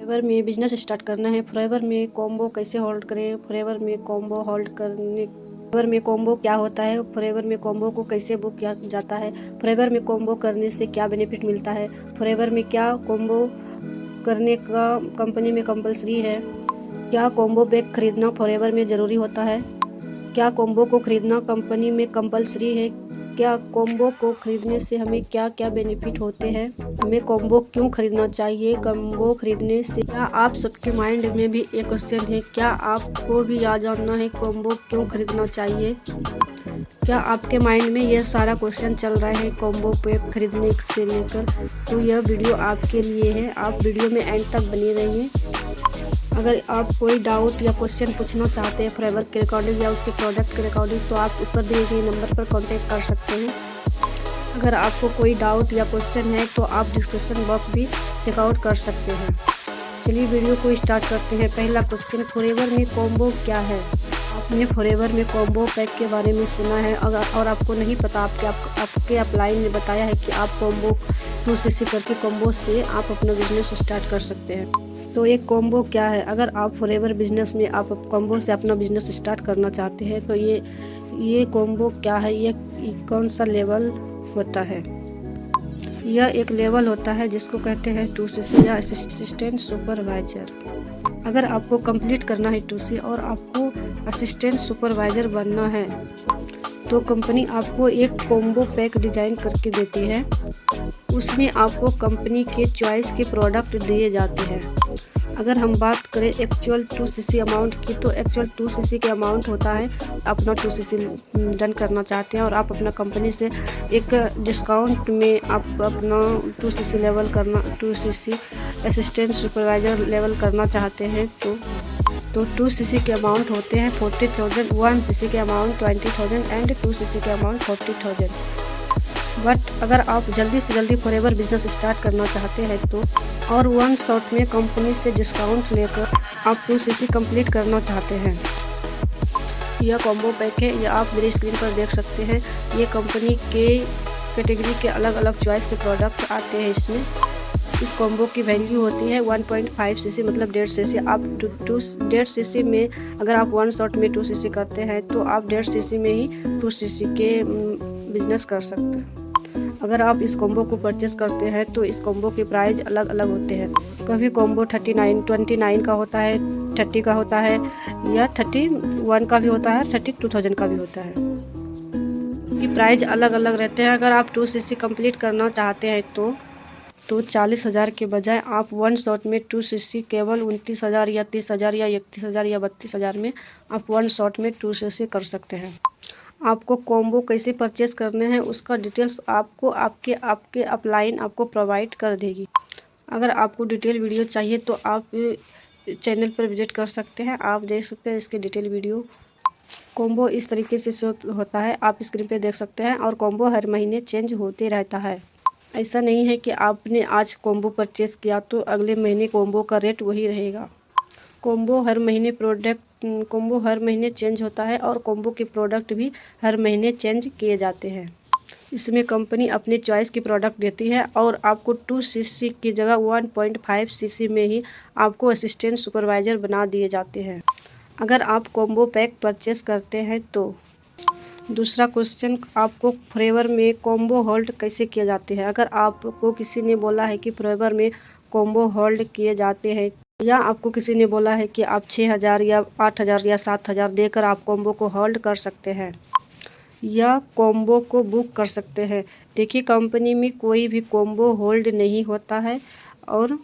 Forever में business start करना है। फॉरएवर में कॉम्बो कैसे होल्ड करें, फॉरएवर में कॉम्बो होल्ड करने, फॉरएवर में कॉम्बो क्या होता है, फॉरएवर में कॉम्बो को कैसे बुक किया जाता है, फॉरएवर में कॉम्बो करने से क्या बेनिफिट मिलता है, फॉरएवर में क्या कॉम्बो करने का कंपनी में कंपलसरी है, क्या कॉम्बो पैक खरीदना फॉरएवर में ज़रूरी होता है, क्या कॉम्बो को खरीदना कंपनी में कंपलसरी है, क्या कॉम्बो को खरीदने से हमें क्या क्या बेनिफिट होते हैं, हमें कॉम्बो क्यों खरीदना चाहिए, कॉम्बो खरीदने से क्या आप सबके माइंड में भी एक क्वेश्चन है, क्या आपको भी याद जानना है कॉम्बो क्यों खरीदना चाहिए, क्या आपके माइंड में यह सारा क्वेश्चन चल रहा है कॉम्बो पैक खरीदने से लेकर, तो यह वीडियो आपके लिए है। आप वीडियो में एंड तक बने रहिए। अगर आप कोई डाउट या क्वेश्चन पूछना चाहते हैं फॉरएवर के रिकॉर्डिंग या उसके प्रोडक्ट के रिकॉर्डिंग, तो आप ऊपर दिए गए नंबर पर कांटेक्ट कर सकते हैं। अगर आपको कोई डाउट या क्वेश्चन है तो आप डिस्क्रिप्शन बॉक्स भी चेकआउट कर सकते हैं। चलिए वीडियो को स्टार्ट करते हैं। पहला क्वेश्चन, फॉरएवर में कॉम्बो क्या है। आपने फॉरएवर में कॉम्बो पैक के बारे में सुना है और आपको नहीं पता, आपके अपलाइन ने बताया है कि आप कॉम्बो 2cc करके कॉम्बो से आप अपना बिजनेस स्टार्ट कर सकते हैं। तो एक कॉम्बो क्या है। अगर आप फॉरएवर बिजनेस में आप कॉम्बो से अपना बिजनेस स्टार्ट करना चाहते हैं तो ये कॉम्बो क्या है, ये कौन सा लेवल होता है। यह एक लेवल होता है जिसको कहते हैं 2cc या असिस्टेंट सुपरवाइजर। अगर आपको कंप्लीट करना है 2C और आपको असिस्टेंट सुपरवाइजर बनना है तो कंपनी आपको एक कॉम्बो पैक डिजाइन करके देती है। उसमें आपको कंपनी के चॉइस के प्रोडक्ट दिए जाते हैं। अगर हम बात करें एक्चुअल 2cc अमाउंट की, तो एक्चुअल 2cc के अमाउंट होता है, अपना 2cc डन करना चाहते हैं और आप अपना कंपनी से एक डिस्काउंट में आप अपना 2cc लेवल करना 2cc असिस्टेंट सुपरवाइजर लेवल करना चाहते हैं तो 2cc के अमाउंट होते हैं 40,000, 1cc के अमाउंट 20,000 एंड 2cc के अमाउंट 40,000। बट अगर आप जल्दी से जल्दी फॉरएवर बिजनेस स्टार्ट करना चाहते हैं तो और वन शॉट में कंपनी से डिस्काउंट लेकर आप 2cc कंप्लीट करना चाहते हैं, यह कॉम्बो पैक है। यह आप मेरी स्क्रीन पर देख सकते हैं। ये कंपनी के कैटेगरी के अलग अलग चॉइस के प्रोडक्ट आते हैं इसमें। इस कॉम्बो की वैल्यू होती है 1.5cc मतलब 1.5cc। आप 1.5cc में अगर आप वन शॉट में 2cc करते हैं तो आप 1.5cc में ही 2cc के बिजनेस कर सकते हैं। अगर आप इस कॉम्बो को परचेस करते हैं तो इस कॉम्बो के प्राइस अलग अलग होते हैं। कभी कॉम्बो 29 का होता है, 30 का होता है या 31 का भी होता है, 32,000 का भी होता है। ये प्राइस अलग अलग रहते हैं। अगर आप 2cc कंप्लीट करना चाहते हैं तो 40,000 के बजाय आप वन शॉट में 2cc केवल 29,000 या 30,000 या 31,000 या 32,000 में आप वन शॉट में 2cc कर सकते हैं। आपको कॉम्बो कैसे परचेस करने हैं उसका डिटेल्स आपको आपके अपलाइन आपको प्रोवाइड कर देगी। अगर आपको डिटेल वीडियो चाहिए तो आप चैनल पर विजिट कर सकते हैं। आप देख सकते हैं इसके डिटेल वीडियो। कॉम्बो इस तरीके से होता है, आप स्क्रीन पे देख सकते हैं। और कॉम्बो हर महीने चेंज होते रहता है। ऐसा नहीं है कि आपने आज कॉम्बो परचेस किया तो अगले महीने कॉम्बो का रेट वही रहेगा। कॉम्बो हर महीने चेंज होता है और कॉम्बो के प्रोडक्ट भी हर महीने चेंज किए जाते हैं। इसमें कंपनी अपने चॉइस की प्रोडक्ट देती है और आपको 2cc की जगह 1.5cc में ही आपको असिस्टेंट सुपरवाइज़र बना दिए जाते हैं अगर आप कॉम्बो पैक परचेस करते हैं तो। दूसरा क्वेश्चन, आपको फॉरएवर में कॉम्बो होल्ड कैसे किए जाते हैं। अगर आपको किसी ने बोला है कि फॉरएवर में कॉम्बो होल्ड किए जाते हैं या आपको किसी ने बोला है कि आप 6,000 या 8,000 या 7,000 देकर आप कॉम्बो को होल्ड कर सकते हैं या कॉम्बो को बुक कर सकते हैं। देखिए, कंपनी में कोई भी कॉम्बो होल्ड नहीं होता है और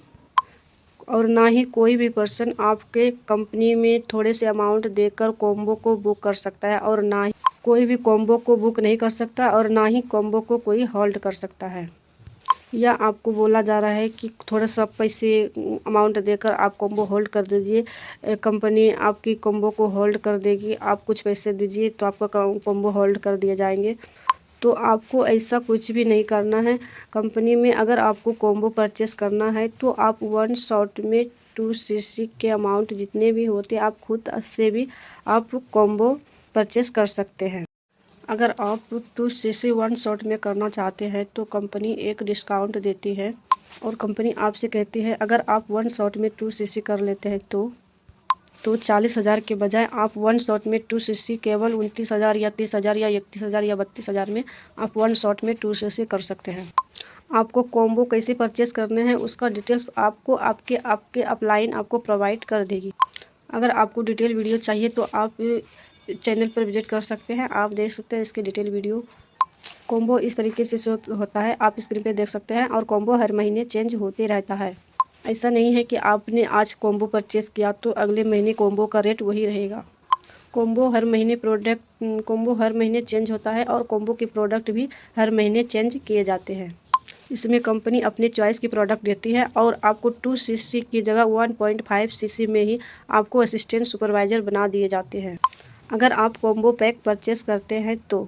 ना ही कोई भी पर्सन आपके कंपनी में थोड़े से अमाउंट देकर कॉम्बो को बुक कर सकता है और ना ही कोई भी कॉम्बो को बुक नहीं कर सकता और ना ही कॉम्बो को कोई होल्ड कर सकता है। या आपको बोला जा रहा है कि थोड़ा सा पैसे अमाउंट देकर आप कॉम्बो होल्ड कर दीजिए, कंपनी आपकी कॉम्बो को होल्ड कर देगी। आप कुछ पैसे दीजिए तो आपका कॉम्बो होल्ड कर दिए जाएंगे। तो आपको ऐसा कुछ भी नहीं करना है। कंपनी में अगर आपको कॉम्बो परचेस करना है तो आप वन शॉट में 2cc के अमाउंट जितने भी होते हैं आप खुद से भी आप कॉम्बो परचेस कर सकते हैं। अगर आप 2cc वन शॉट में करना चाहते हैं तो कंपनी एक डिस्काउंट देती है। और कंपनी आपसे कहती है अगर आप 1 शॉट में 2 सीसी कर लेते हैं तो 40,000 के बजाय आप 1 शॉट में 2 सीसी केवल 29,000 या 30,000 या 31,000 या 32,000 में आप 1 शॉट में 2 सीसी कर सकते हैं। आपको कॉम्बो कैसे परचेस करने हैं उसका डिटेल्स आपको आपके अपलाइन आपको प्रोवाइड कर देगी। अगर आपको डिटेल वीडियो चाहिए तो आप चैनल पर विजिट कर सकते हैं। आप देख सकते हैं इसके डिटेल वीडियो। कॉम्बो इस तरीके से होता है, आप स्क्रीन पे देख सकते हैं। और कॉम्बो हर महीने चेंज होते रहता है। ऐसा नहीं है कि आपने आज कॉम्बो परचेस किया तो अगले महीने कॉम्बो का रेट वही रहेगा। कॉम्बो हर महीने चेंज होता है और कॉम्बो के प्रोडक्ट भी हर महीने चेंज किए जाते हैं। इसमें कंपनी अपनी चॉइस की प्रोडक्ट देती है और आपको 2 सीसी की जगह 1.5 सीसी में ही आपको असिस्टेंट सुपरवाइज़र बना दिए जाते हैं अगर आप कॉम्बो पैक परचेस करते हैं तो।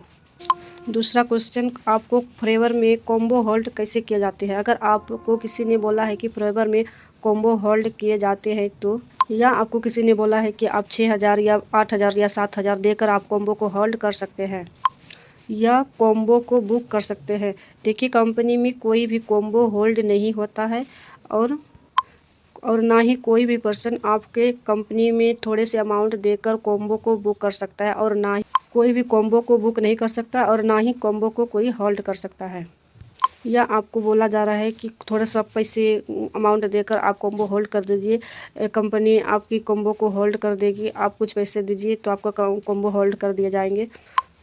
दूसरा क्वेश्चन, आपको फॉरएवर में कॉम्बो होल्ड कैसे किए जाते हैं। अगर आपको किसी ने बोला है कि फॉरएवर में कॉम्बो होल्ड किए जाते हैं तो, या आपको किसी ने बोला है कि आप 6,000 या 8,000 या 7,000 देकर आप कॉम्बो को होल्ड कर सकते हैं या कॉम्बो को बुक कर सकते हैं। देखिए, कंपनी में कोई भी कॉम्बो होल्ड नहीं होता है और ना ही कोई भी पर्सन आपके कंपनी में थोड़े से अमाउंट देकर कॉम्बो को बुक कर सकता है और ना ही कोई भी कॉम्बो को बुक नहीं कर सकता और ना ही कॉम्बो को कोई होल्ड कर सकता है। या आपको बोला जा रहा है कि थोड़ा सा पैसे अमाउंट देकर आप कॉम्बो होल्ड कर दीजिए, कंपनी आपकी कॉम्बो को होल्ड कर देगी। आप कुछ पैसे दीजिए तो आपका कॉम्बो होल्ड कर दिए जाएंगे।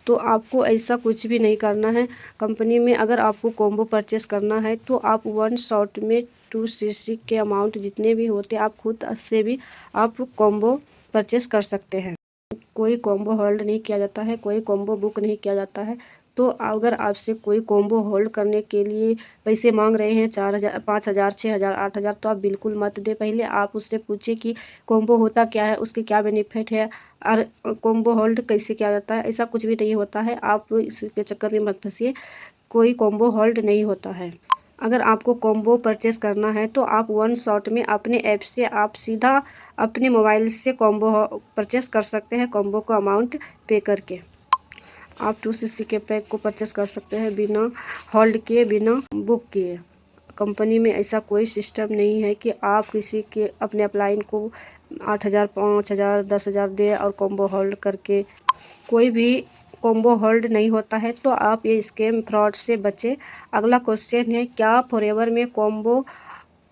तो आपको ऐसा कुछ भी नहीं करना है। कंपनी में अगर आपको कॉम्बो परचेस करना है तो आप 1 शॉट में 2 सीसी के अमाउंट जितने भी होते हैं आप खुद से भी आप कॉम्बो परचेस कर सकते हैं। कोई कॉम्बो होल्ड नहीं किया जाता है, कोई कॉम्बो बुक नहीं किया जाता है। तो अगर आपसे कोई कॉम्बो होल्ड करने के लिए पैसे मांग रहे हैं 4,000, 5,000, 6,000, 8,000 तो आप बिल्कुल मत दें। पहले आप उससे पूछिए कि कॉम्बो होता क्या है, उसके क्या बेनिफिट है और कॉम्बो होल्ड कैसे किया जाता है। ऐसा कुछ भी नहीं होता है, आप इसके चक्कर में मत फंसिए। कोई कॉम्बो होल्ड नहीं होता है। अगर आपको कॉम्बो परचेस करना है तो आप 1 शॉट में अपने ऐप से आप सीधा अपने मोबाइल से कॉम्बो परचेस कर सकते हैं, कॉम्बो का अमाउंट पे करके। आप 2 सीसी के पैक को परचेस कर सकते हैं बिना होल्ड किए, बिना बुक किए। कंपनी में ऐसा कोई सिस्टम नहीं है कि आप किसी के अपने अपलाइन को 8,000, 5,000, 10,000 दें और कॉम्बो होल्ड करके। कोई भी कॉम्बो होल्ड नहीं होता है, तो आप ये स्कैम फ्रॉड से बचें। अगला क्वेश्चन है, क्या फॉरएवर में कॉम्बो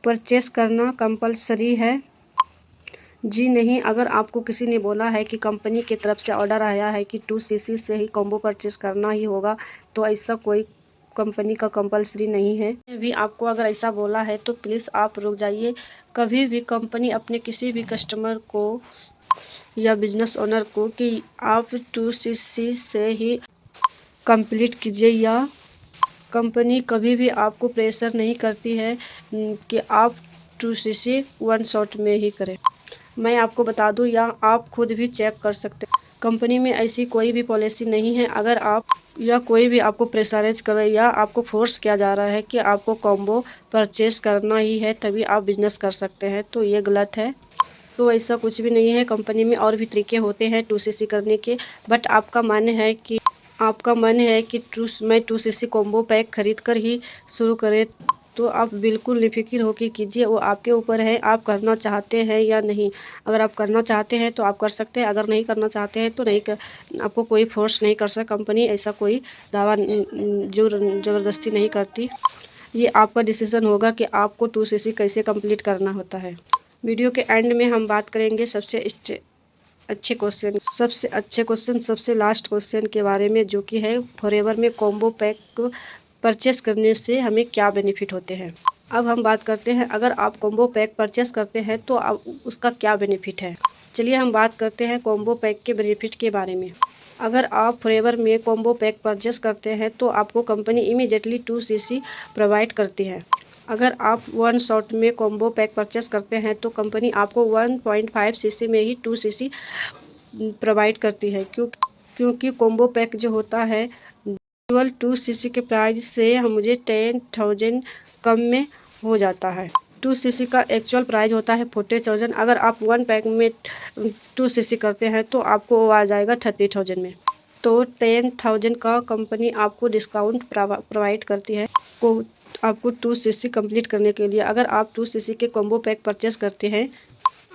परचेस करना कंपलसरी है? जी नहीं। अगर आपको किसी ने बोला है कि कंपनी की तरफ से ऑर्डर आया है कि 2 सीसी से ही कॉम्बो परचेस करना ही होगा, तो ऐसा कोई कंपनी का कंपलसरी नहीं है। भी आपको अगर ऐसा बोला है तो प्लीज़ आप रुक जाइए। कभी भी कंपनी अपने किसी भी कस्टमर को या बिजनेस ओनर को कि आप 2 सीसी से ही कंप्लीट कीजिए, या कंपनी कभी भी आपको प्रेशर नहीं करती है कि आप 2 सीसी 1 शॉट में ही करें। मैं आपको बता दूं, या आप खुद भी चेक कर सकते हैं। कंपनी में ऐसी कोई भी पॉलिसी नहीं है। अगर आप या कोई भी आपको प्रेशराइज करे या आपको फोर्स किया जा रहा है कि आपको कॉम्बो परचेस करना ही है तभी आप बिजनेस कर सकते हैं, तो ये गलत है। तो ऐसा कुछ भी नहीं है। कंपनी में और भी तरीके होते हैं 2 सीसी करने के, बट आपका मन है कि मैं 2 सीसी कॉम्बो पैक खरीद कर ही शुरू करें, तो आप बिल्कुल निफिक्र होकर कीजिए। वो आपके ऊपर है, आप करना चाहते हैं या नहीं। अगर आप करना चाहते हैं तो आप कर सकते हैं, अगर नहीं करना चाहते हैं तो नहीं आपको कोई फोर्स नहीं कर सकता। कंपनी ऐसा कोई दावा ज़बरदस्ती नहीं करती। ये आपका डिसीज़न होगा कि आपको 2 सीसी कैसे कंप्लीट करना होता है। वीडियो के एंड में हम बात करेंगे सबसे अच्छे क्वेश्चन, सबसे लास्ट क्वेश्चन के बारे में, जो कि है फॉरएवर में कॉम्बो पैक परचेस करने से हमें क्या बेनिफिट होते हैं। अब हम बात करते हैं, अगर आप कॉम्बो पैक परचेस करते हैं तो उसका क्या बेनिफिट है। चलिए हम बात करते हैं कॉम्बो पैक के बेनिफिट के बारे में। अगर आप फॉरएवर में कॉम्बो पैक परचेस करते हैं तो आपको कंपनी इमीडिएटली 2 सीसी प्रोवाइड करती है। अगर आप 1 शॉट में कॉम्बो पैक परचेस करते हैं तो कंपनी आपको 1.5 सीसी में ही 2 सीसी प्रोवाइड करती है, क्योंकि कॉम्बो पैक जो होता है केवल 2 सीसी के प्राइस से मुझे 10,000 कम में हो जाता है। 2 सीसी का एक्चुअल प्राइस होता है 40,000। अगर आप 1 पैक में 2 सीसी करते हैं तो आपको वो आ जाएगा 30,000 में। तो 10,000 का कंपनी आपको डिस्काउंट प्रोवाइड करती है। आपको 2cc कंप्लीट करने के लिए अगर आप 2cc के कॉम्बो पैक परचेस करते हैं,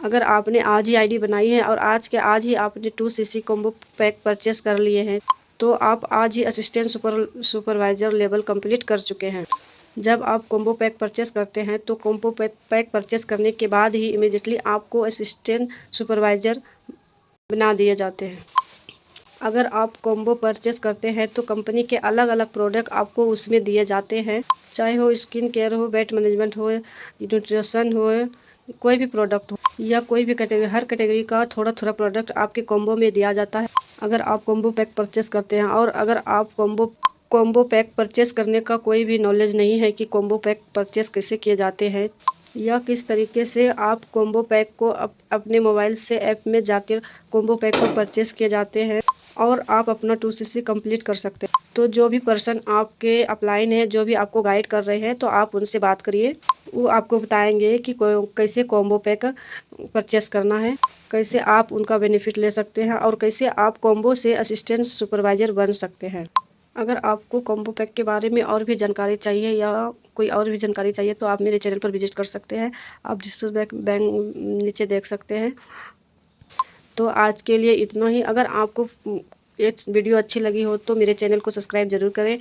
अगर आपने आज ही आईडी बनाई है और आज के आज ही आपने 2cc कॉम्बो पैक परचेस कर लिए हैं, तो आप आज ही असिस्टेंट सुपरवाइज़र लेवल कंप्लीट कर चुके हैं। जब आप कॉम्बो पैक परचेस करते हैं तो कॉम्बो पैक परचेस करने के बाद ही इमीडिएटली आपको असिस्टेंट सुपरवाइज़र बना दिए जाते हैं। अगर आप कॉम्बो परचेस करते हैं तो कंपनी के अलग अलग प्रोडक्ट आपको उसमें दिए जाते हैं, चाहे हो स्किन केयर हो, वेट मैनेजमेंट हो, न्यूट्रिशन हो, कोई भी प्रोडक्ट हो या कोई भी कैटेगरी, हर कैटेगरी का थोड़ा थोड़ा प्रोडक्ट आपके कॉम्बो में दिया जाता है। अगर आप कॉम्बो पैक परचेस करते हैं और अगर आप कॉम्बो पैक परचेस करने का कोई भी नॉलेज नहीं है कि कॉम्बो पैक परचेस कैसे किए जाते हैं या किस तरीके से आप कॉम्बो पैक को अपने मोबाइल से ऐप में जाकर कॉम्बो पैक को परचेस किए जाते हैं और आप अपना 2cc कंप्लीट कर सकते हैं, तो जो भी पर्सन आपके अपलाइन है, जो भी आपको गाइड कर रहे हैं, तो आप उनसे बात करिए। वो आपको बताएंगे कि कैसे कॉम्बो पैक परचेस करना है, कैसे आप उनका बेनिफिट ले सकते हैं और कैसे आप कॉम्बो से असिस्टेंट सुपरवाइज़र बन सकते हैं। अगर आपको कॉम्बो पैक के बारे में और भी जानकारी चाहिए या कोई और भी जानकारी चाहिए तो आप मेरे चैनल पर विजिट कर सकते हैं। आप डिस्प्ले बैंक नीचे देख सकते हैं। तो आज के लिए इतना ही। अगर आपको एक वीडियो अच्छी लगी हो तो मेरे चैनल को सब्सक्राइब ज़रूर करें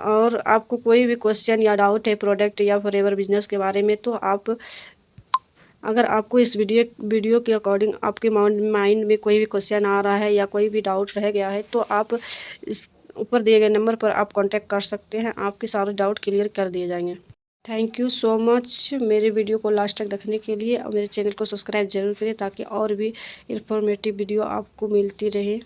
और आपको कोई भी क्वेश्चन या डाउट है प्रोडक्ट या फॉरएवर बिजनेस के बारे में तो आप, अगर आपको इस वीडियो के अकॉर्डिंग आपके माइंड में कोई भी क्वेश्चन आ रहा है या कोई भी डाउट रह गया है तो आप इस ऊपर दिए गए नंबर पर आप कांटेक्ट कर सकते हैं। आपके सारे डाउट क्लियर कर दिए जाएंगे। थैंक यू सो मच मेरे वीडियो को लास्ट तक देखने के लिए और मेरे चैनल को सब्सक्राइब जरूर करें ताकि और भी इंफॉर्मेटिव वीडियो आपको मिलती रहे।